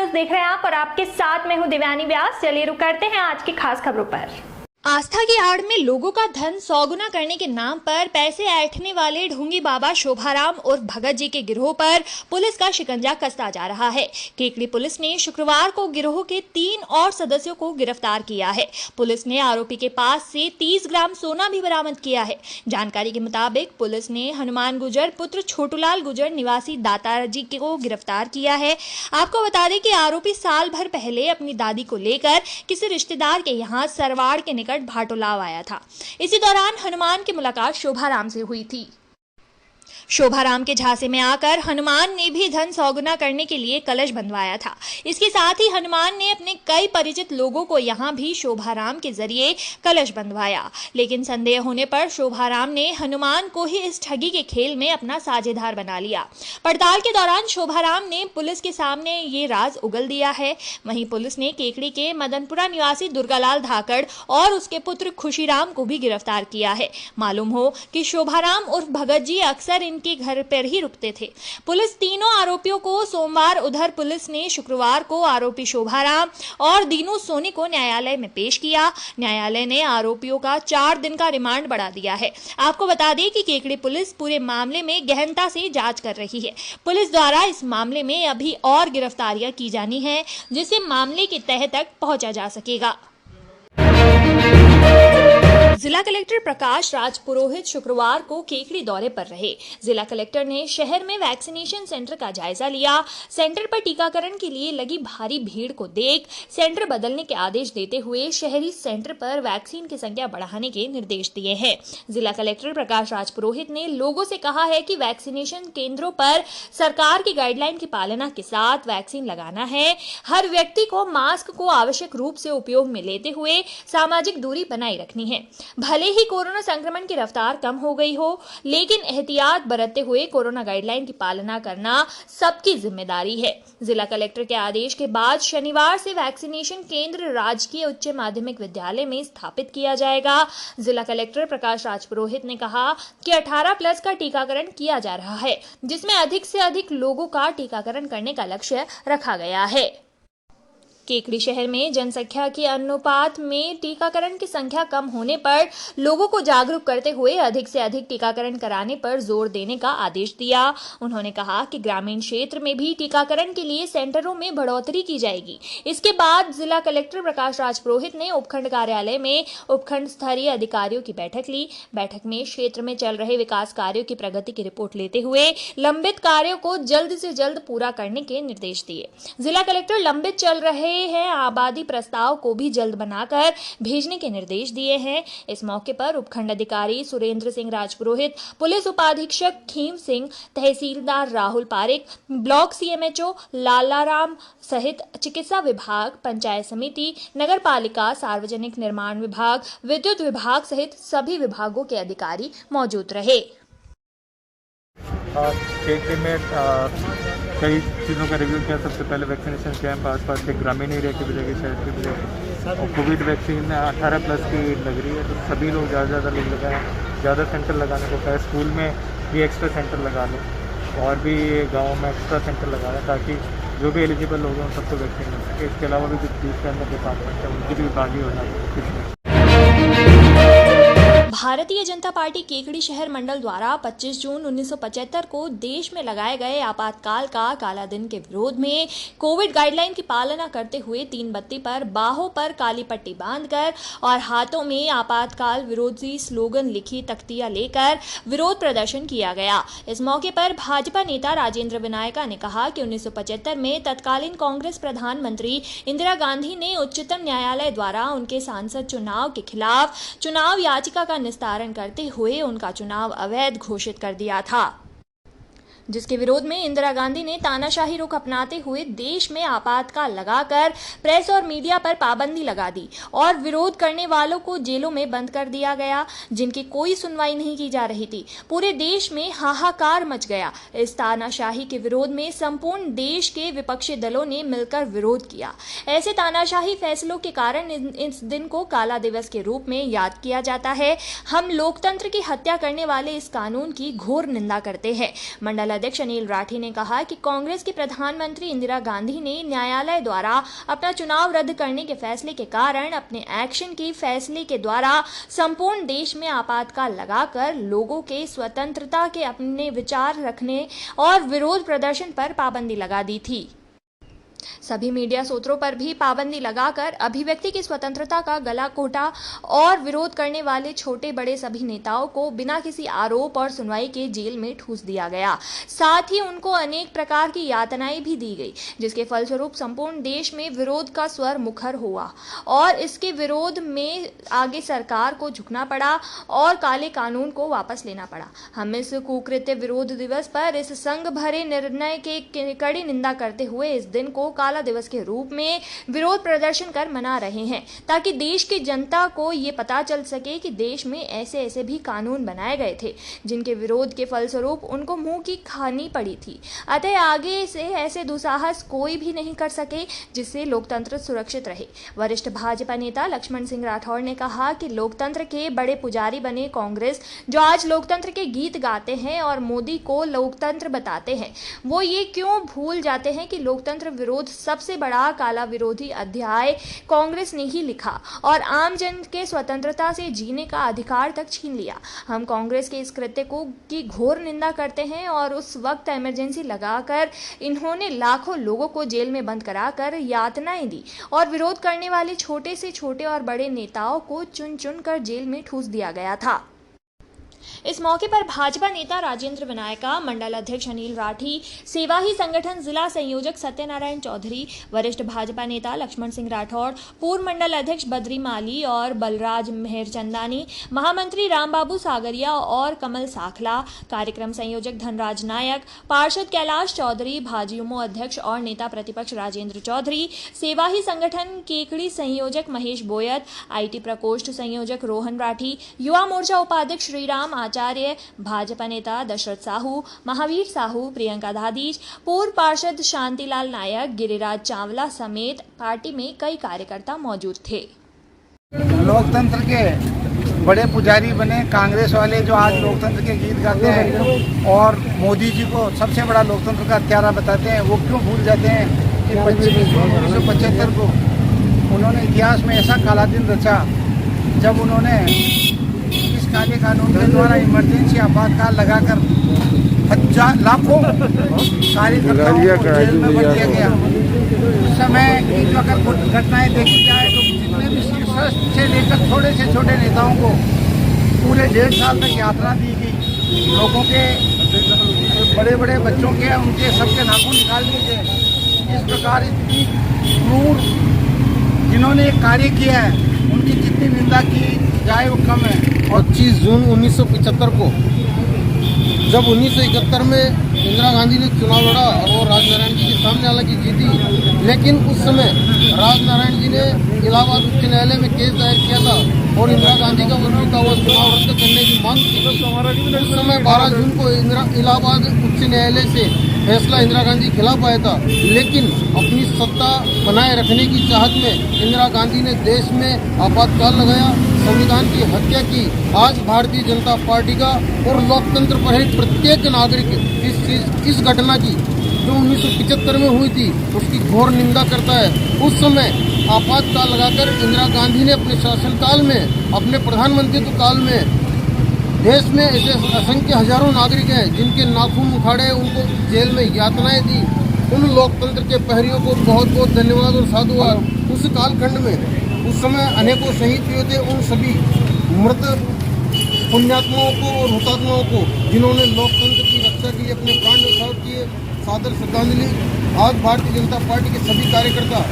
News देख रहे हैं आप और आपके साथ मैं हूं दिव्यानी व्यास। चलिए रुक करते हैं आज की खास खबरों पर। आस्था की आड़ में लोगों का धन सौगुना करने के नाम पर पैसे ऐंठने वाले ढोंगी बाबा शोभाराम और भगत जी के गिरोह पर पुलिस का शिकंजा कसता जा रहा है। केकड़ी पुलिस ने शुक्रवार को गिरोह के 3 और सदस्यों को गिरफ्तार किया है। पुलिस ने आरोपी के पास से 30 ग्राम सोना भी बरामद किया है। जानकारी के मुताबिक पुलिस ने हनुमान गुजर पुत्र छोटूलाल गुजर निवासी दाताजी को गिरफ्तार किया है। आपको बता दें कि आरोपी साल भर पहले अपनी दादी को लेकर किसी रिश्तेदार के यहाँ सरवाड़ के निकट भाटोलाव आया था। इसी दौरान हनुमान की मुलाकात शोभाराम से हुई थी। शोभाराम के झांसे में आकर हनुमान ने भी धन सौगुना करने के लिए कलश बंधवाया था। इसके साथ ही हनुमान ने अपने कई परिचित लोगों को यहां भी शोभाराम के जरिए कलश बंधवाया, लेकिन संदेह होने पर शोभाराम ने हनुमान को ही इस ठगी के खेल में अपना साझेदार बना लिया। पड़ताल के दौरान शोभाराम ने पुलिस के सामने ये राज उगल दिया है। वहीं पुलिस ने केकड़ी के मदनपुरा निवासी दुर्गालाल धाकड़ और उसके पुत्र खुशीराम को भी गिरफ्तार किया है। मालूम हो कि शोभाराम उर्फ भगत जी अक्सर के घर पर ही रुकते थे। पुलिस तीनों आरोपियों को सोमवार उधर पुलिस ने शुक्रवार को आरोपी शोभाराम और दीनू सोनी को न्यायालय में पेश किया। न्यायालय ने आरोपियों का 4 दिन का रिमांड बढ़ा दिया है। आपको बता दें कि केकड़ी पुलिस पूरे मामले में गहनता से जांच कर रही है। पुलिस द्वारा इस मामले में अभी और गिरफ्तारियां की जानी है, जिससे मामले की तह तक पहुंचा जा सकेगा। जिला कलेक्टर प्रकाश राज पुरोहित शुक्रवार को केकड़ी दौरे पर रहे। जिला कलेक्टर ने शहर में वैक्सीनेशन सेंटर का जायजा लिया। सेंटर पर टीकाकरण के लिए लगी भारी भीड़ को देख सेंटर बदलने के आदेश देते हुए शहरी सेंटर पर वैक्सीन की संख्या बढ़ाने के निर्देश दिए हैं। जिला कलेक्टर प्रकाश राज पुरोहित ने लोगों से कहा है कि वैक्सीनेशन केंद्रों पर सरकार की गाइडलाइन की पालना के साथ वैक्सीन लगाना है। हर व्यक्ति को मास्क को आवश्यक रूप से उपयोग में लेते हुए सामाजिक दूरी बनाए रखनी है। भले ही कोरोना संक्रमण की रफ्तार कम हो गई हो, लेकिन एहतियात बरतते हुए कोरोना गाइडलाइन की पालना करना सबकी जिम्मेदारी है। जिला कलेक्टर के आदेश के बाद शनिवार से वैक्सीनेशन केंद्र राजकीय उच्च माध्यमिक विद्यालय में स्थापित किया जाएगा। जिला कलेक्टर प्रकाश राज पुरोहित ने कहा कि 18+ का टीकाकरण किया जा रहा है, जिसमें अधिक से अधिक लोगों का टीकाकरण करने का लक्ष्य रखा गया है। केकड़ी शहर में जनसंख्या के अनुपात में टीकाकरण की संख्या कम होने पर लोगों को जागरूक करते हुए अधिक से अधिक टीकाकरण कराने पर जोर देने का आदेश दिया। उन्होंने कहा कि ग्रामीण क्षेत्र में भी टीकाकरण के लिए सेंटरों में बढ़ोतरी की जाएगी। इसके बाद जिला कलेक्टर प्रकाश राज पुरोहित ने उपखंड कार्यालय में उपखंड स्तरीय अधिकारियों की बैठक ली। बैठक में क्षेत्र में चल रहे विकास कार्यों की प्रगति की रिपोर्ट लेते हुए लंबित कार्यों को जल्द से जल्द पूरा करने के निर्देश दिए। जिला कलेक्टर लंबित चल रहे हैं आबादी प्रस्ताव को भी जल्द बनाकर भेजने के निर्देश दिए हैं। इस मौके पर उपखंड अधिकारी सुरेंद्र सिंह राजपुरोहित, पुलिस उपाधीक्षक खीम सिंह, तहसीलदार राहुल पारिक, ब्लॉक सीएमएचओ लालाराम सहित चिकित्सा विभाग, पंचायत समिति, नगर पालिका, सार्वजनिक निर्माण विभाग, विद्युत विभाग सहित सभी विभागों के अधिकारी मौजूद रहे। कई चीज़ों का रिव्यू किया। सबसे पहले वैक्सीनेशन कैंप आसपास के ग्रामीण एरिया की वजह शहर की वजह और कोविड वैक्सीन 18+ की लग रही है, तो सभी लोग ज़्यादा लोग लगाएं, ज़्यादा सेंटर लगाने को कहा। स्कूल में भी एक्स्ट्रा सेंटर लगा लें और भी गाँव में एक्स्ट्रा सेंटर लगा लें, ताकि जो भी एलिजिबल लोग हैं उन सबको वैक्सीन मिल सके। इसके अलावा भी कुछ दूसरे अंदर डिपार्टमेंट है, उनकी भी भागी हो जाए। भारतीय जनता पार्टी केकड़ी शहर मंडल द्वारा 25 जून 1975 को देश में लगाए गए आपातकाल का काला दिन के विरोध में कोविड गाइडलाइन की पालना करते हुए 3 बत्ती पर बाहों पर काली पट्टी बांधकर और हाथों में आपातकाल विरोधी स्लोगन लिखी तख्तियां लेकर विरोध प्रदर्शन किया गया। इस मौके पर भाजपा नेता राजेंद्र विनायका ने कहा कि 1975 में तत्कालीन कांग्रेस प्रधानमंत्री इंदिरा गांधी ने उच्चतम न्यायालय द्वारा उनके सांसद चुनाव के खिलाफ चुनाव याचिका का निस्तारण करते हुए उनका चुनाव अवैध घोषित कर दिया था, जिसके विरोध में इंदिरा गांधी ने तानाशाही रुख अपनाते हुए देश में आपातकाल लगाकर प्रेस और मीडिया पर पाबंदी लगा दी और विरोध करने वालों को जेलों में बंद कर दिया गया, जिनकी कोई सुनवाई नहीं की जा रही थी। पूरे देश में हाहाकार मच गया। इस तानाशाही के विरोध में संपूर्ण देश के विपक्षी दलों ने मिलकर विरोध किया। ऐसे तानाशाही फैसलों के कारण इस दिन को काला दिवस के रूप में याद किया जाता है। हम लोकतंत्र की हत्या करने वाले इस कानून की घोर निंदा करते हैं। मंडल अध्यक्ष अनिल राठी ने कहा कि कांग्रेस की प्रधानमंत्री इंदिरा गांधी ने न्यायालय द्वारा अपना चुनाव रद्द करने के फैसले के कारण अपने एक्शन के फैसले के द्वारा संपूर्ण देश में आपातकाल लगाकर लोगों के स्वतंत्रता के अपने विचार रखने और विरोध प्रदर्शन पर पाबंदी लगा दी थी। सभी मीडिया स्रोतों पर भी पाबंदी लगाकर अभिव्यक्ति की स्वतंत्रता का गला घोटा और विरोध करने वाले छोटे बड़े सभी नेताओं को बिना किसी आरोप और सुनवाई के जेल में ठूस दिया गया। साथ ही उनको अनेक प्रकार की यातनाएं भी दी गई, जिसके फलस्वरूप संपूर्ण देश में विरोध का स्वर मुखर हुआ और इसके विरोध में आगे सरकार को झुकना पड़ा और काले कानून को वापस लेना पड़ा। हम इस कुकृत्य विरोध दिवस पर इस संघ भरे निर्णय के कड़ी निंदा करते हुए इस दिन को काला दिवस के रूप में विरोध प्रदर्शन कर मना रहे हैं, ताकि देश की जनता को ये पता चल सके कि देश में ऐसे ऐसे भी कानून बनाए गए थे जिनके विरोध के फलस्वरूप उनको मुंह की खानी पड़ी थी। अतः आगे से ऐसे दुस्साहस कोई भी नहीं कर सके जिससे लोकतंत्र सुरक्षित रहे। वरिष्ठ भाजपा नेता लक्ष्मण सिंह राठौड़ ने कहा कि लोकतंत्र के बड़े पुजारी बने कांग्रेस, जो आज लोकतंत्र के गीत गाते हैं और मोदी को लोकतंत्र बताते हैं, वो ये क्यों भूल जाते हैं कि लोकतंत्र विरोध सबसे बड़ा काला विरोधी अध्याय कांग्रेस ने ही लिखा और आम जन के स्वतंत्रता से जीने का अधिकार तक छीन लिया। हम कांग्रेस के इस कृत्य की घोर निंदा करते हैं और उस वक्त इमरजेंसी लगाकर इन्होंने लाखों लोगों को जेल में बंद कराकर यातनाएं दी और विरोध करने वाले छोटे से छोटे और बड़े नेताओं को चुन चुन कर जेल में ठूस दिया गया था। इस मौके पर भाजपा नेता राजेंद्र विनायका, मंडल अध्यक्ष अनिल राठी, सेवा ही संगठन जिला संयोजक सत्यनारायण चौधरी, वरिष्ठ भाजपा नेता लक्ष्मण सिंह राठौड़, पूर्व मंडल अध्यक्ष बद्री माली और बलराज मेहरचंदानी, महामंत्री रामबाबू सागरिया और कमल साखला, कार्यक्रम संयोजक धनराज नायक, पार्षद कैलाश चौधरी, भाजयुमो अध्यक्ष और नेता प्रतिपक्ष राजेंद्र चौधरी, सेवा ही संगठन केकड़ी संयोजक महेश बोयत, IT प्रकोष्ठ संयोजक रोहन राठी, युवा मोर्चा उपाध्यक्ष श्रीराम आचार्य, भाजपा नेता दशरथ साहू, महावीर साहू, प्रियंका दादीज, पूर्व पार्षद शांतिलाल नायक, गिरिराज चावला समेत पार्टी में कई कार्यकर्ता मौजूद थे। लोकतंत्र के बड़े पुजारी बने कांग्रेस वाले, जो आज लोकतंत्र के गीत गाते हैं और मोदी जी को सबसे बड़ा लोकतंत्र का हत्यारा बताते हैं, वो क्यों भूल जाते हैं कि 25 जून 1975 को उन्होंने इतिहास में ऐसा काला दिन रचा जब उन्होंने इस काले कानून के द्वारा इमरजेंसी आपातकाल लगाकर लाखों कार्यकर्ताओं को जेल में बंद किया गया। उस समय की अगर घटनाएं देखी जाए तो जितने भी शीर्ष से लेकर थोड़े से छोटे नेताओं को पूरे 1.5 साल तक यात्रा दी गई। लोगों के बड़े बड़े बच्चों के उनके सबके नाखून निकाल दिए गए। इस प्रकार इतनी क्रूर जिन्होंने एक कार्य किया है उनकी जितनी निंदा की जाए वो कम है। 25 जून 1975 को जब 1971 में इंदिरा गांधी ने चुनाव लड़ा और राजनारायण जी के सामने हालांकि जीती, लेकिन उस समय राजनारायण जी ने इलाहाबाद उच्च न्यायालय में केस दायर किया था और इंदिरा गांधी का जीता हुआ चुनाव रद्द करने की मांग की थी। उस समय 12 जून को इलाहाबाद उच्च न्यायालय से फैसला इंदिरा गांधी खिलाफ आया था, लेकिन अपनी सत्ता बनाए रखने की चाहत में इंदिरा गांधी ने देश में आपातकाल लगाया, संविधान की हत्या की। आज भारतीय जनता पार्टी का और लोकतंत्र पर है प्रत्येक नागरिक इस घटना की जो 1975 में हुई थी उसकी घोर निंदा करता है। उस समय आपातकाल लगाकर इंदिरा गांधी ने अपने शासनकाल में, अपने प्रधानमंत्रित्व काल में देश में ऐसे असंख्य हजारों नागरिक हैं जिनके नाखून उखाड़े, उनको जेल में यातनाएं दी। उन लोकतंत्र के प्रहरियों को बहुत बहुत धन्यवाद और साधुवाद। उस कालखंड में उस समय अनेकों शहीद हुए थे, उन सभी मृत पुण्यात्माओं को और हुतात्माओं को जिन्होंने लोकतंत्र की रक्षा के लिए अपने प्राण न्यौछावर किए, सादर श्रद्धांजलि। आज भारतीय जनता पार्टी के सभी कार्यकर्ता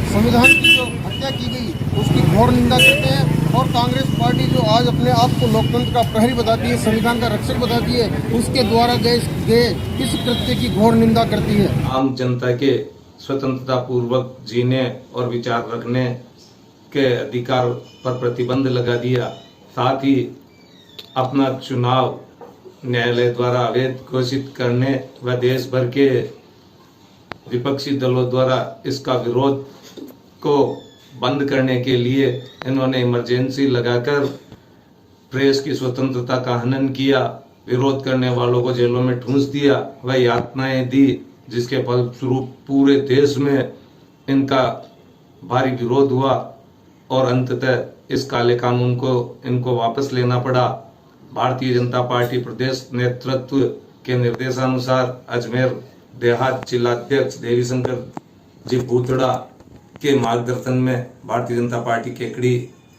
संविधान की जो हत्या की गई उसकी घोर निंदा करते हैं और कांग्रेस पार्टी जो आज अपने आप को लोकतंत्र का प्रहरी बताती है, संविधान का रक्षक बताती है, उसके द्वारा गए इस कृत्य की घोर निंदा करती है। आम जनता के स्वतंत्रता पूर्वक जीने और विचार रखने के अधिकार पर प्रतिबंध लगा दिया, साथ ही अपना चुनाव न्यायालय द्वारा अवैध घोषित करने व देश भर के विपक्षी दलों द्वारा इसका विरोध को बंद करने के लिए इन्होंने इमरजेंसी लगाकर प्रेस की स्वतंत्रता का हनन किया विरोध करने वालों को जेलों में ठूंस दिया, वह यातनाएं दी, जिसके फलस्वरूप पूरे देश में इनका भारी विरोध हुआ और अंततः इस काले कानून को इनको वापस लेना पड़ा। भारतीय जनता पार्टी प्रदेश नेतृत्व के निर्देशानुसार अजमेर देहात जिलाध्यक्ष देवीशंकर जी भूतड़ा के मार्गदर्शन में भारतीय जनता पार्टी केकड़ी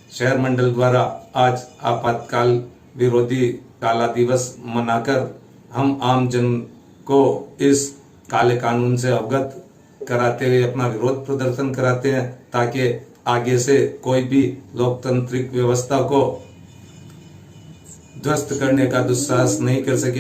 शहर मंडल द्वारा आज आपातकाल विरोधी काला दिवस मनाकर हम आम जन को इस काले कानून से अवगत कराते हुए अपना विरोध प्रदर्शन कराते हैं, ताकि आगे से कोई भी लोकतांत्रिक व्यवस्था को ध्वस्त करने का दुस्साहस नहीं कर सके।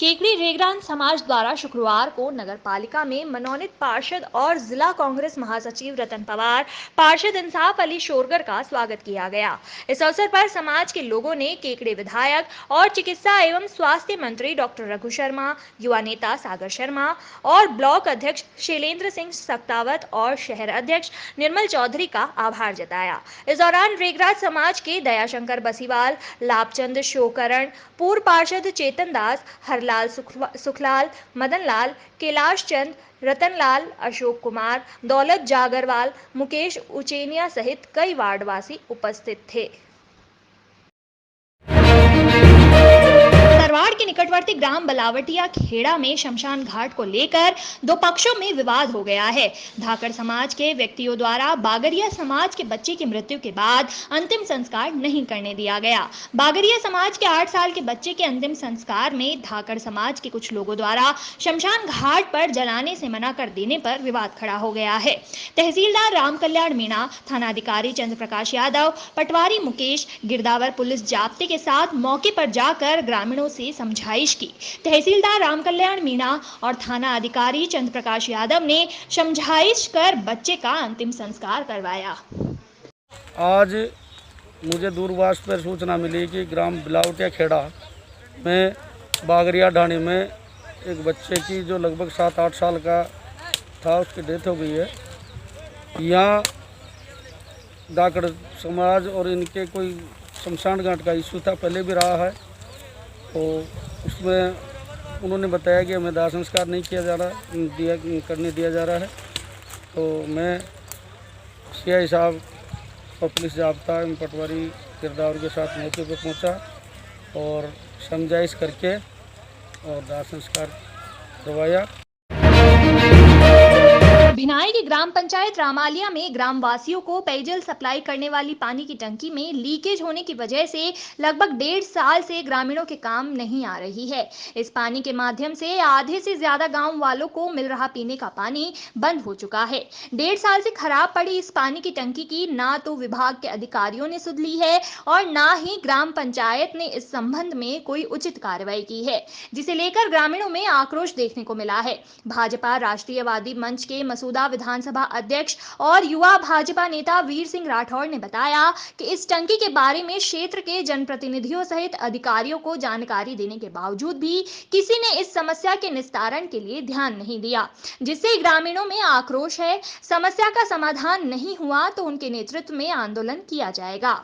केकड़ी रेगरान समाज द्वारा शुक्रवार को नगर पालिका में मनोनीत पार्षद और जिला कांग्रेस महासचिव रतन पवार, पार्षद इंसाफ अली शोरगर का स्वागत किया गया। इस अवसर पर समाज के लोगों ने केकड़ी विधायक और चिकित्सा एवं स्वास्थ्य मंत्री डॉक्टर रघु शर्मा, युवा नेता सागर शर्मा और ब्लॉक अध्यक्ष शैलेंद्र सिंह सक्तावत और शहर अध्यक्ष निर्मल चौधरी का आभार जताया। इस दौरान रेगराज समाज के दयाशंकर बसीवाल, लाभचंद शोकरण, पूर्व पार्षद चेतन दास, हरलाल सुखलाल, मदन लाल, कैलाश चंद, रतन लाल, अशोक कुमार, दौलत जागरवाल, मुकेश उचेनिया सहित कई वार्डवासी उपस्थित थे। सरवाड़ के निकटवर्ती ग्राम बलावटिया खेड़ा में शमशान घाट को लेकर दो पक्षों में विवाद हो गया है। धाकड़ समाज के व्यक्तियों द्वारा बागरिया समाज के बच्चे की मृत्यु के बाद अंतिम संस्कार नहीं करने दिया गया। बागरिया समाज के 8 साल के बच्चे के अंतिम संस्कार में धाकड़ समाज के कुछ लोगों द्वारा शमशान घाट पर जलाने से मना कर देने पर विवाद खड़ा हो गया है। तहसीलदार राम कल्याण मीणा, थानाधिकारी चंद्र प्रकाश यादव, पटवारी मुकेश, गिरदावर पुलिस जाब्ते के साथ मौके पर जाकर ग्रामीणों से समझाइश की। तहसीलदार राम कल्याण मीणा और थाना अधिकारी चंद्र प्रकाश यादव ने समझाइश कर बच्चे का अंतिम संस्कार करवाया। आज मुझे दूरभाष पर सूचना मिली कि ग्राम बिलावटिया खेड़ा में बागरिया ढाणी में एक बच्चे की जो लगभग 7-8 साल का था उसकी डेथ हो गई है। यहाँ धाकड़ समाज और इनके कोई शमशान घाट का इशू था, पहले भी रहा है, तो उसमें उन्होंने बताया कि हमें दाह संस्कार नहीं किया जा रहा, करने दिया जा रहा है। तो मैं सीआई साहब और पुलिस जाब्ता एवं पटवारी किरदार के साथ मौके पर पहुंचा और समझाइश करके और दाह संस्कार करवाया। भिनाई की ग्राम पंचायत रामालिया में ग्रामवासियों को पेयजल सप्लाई करने वाली पानी की टंकी में लीकेज होने की वजह से लगभग 1.5 साल से ग्रामीणों के काम नहीं आ रही है। इस पानी के माध्यम से आधे से ज्यादा गांव वालों को मिल रहा पीने का पानी बंद हो चुका है। 1.5 साल से खराब पड़ी इस पानी की टंकी की ना तो विभाग के अधिकारियों ने सुध ली है और ना ही ग्राम पंचायत ने इस संबंध में कोई उचित कार्रवाई की है, जिसे लेकर ग्रामीणों में आक्रोश देखने को मिला है। भाजपा राष्ट्रीयवादी मंच के मसूदा विधानसभा अध्यक्ष और युवा भाजपा नेता वीर सिंह राठौड़ ने बताया कि इस टंकी के बारे में क्षेत्र के जनप्रतिनिधियों सहित अधिकारियों को जानकारी देने के बावजूद भी किसी ने इस समस्या के निस्तारण के लिए ध्यान नहीं दिया, जिससे ग्रामीणों में आक्रोश है। समस्या का समाधान नहीं हुआ तो उनके नेतृत्व में आंदोलन किया जाएगा।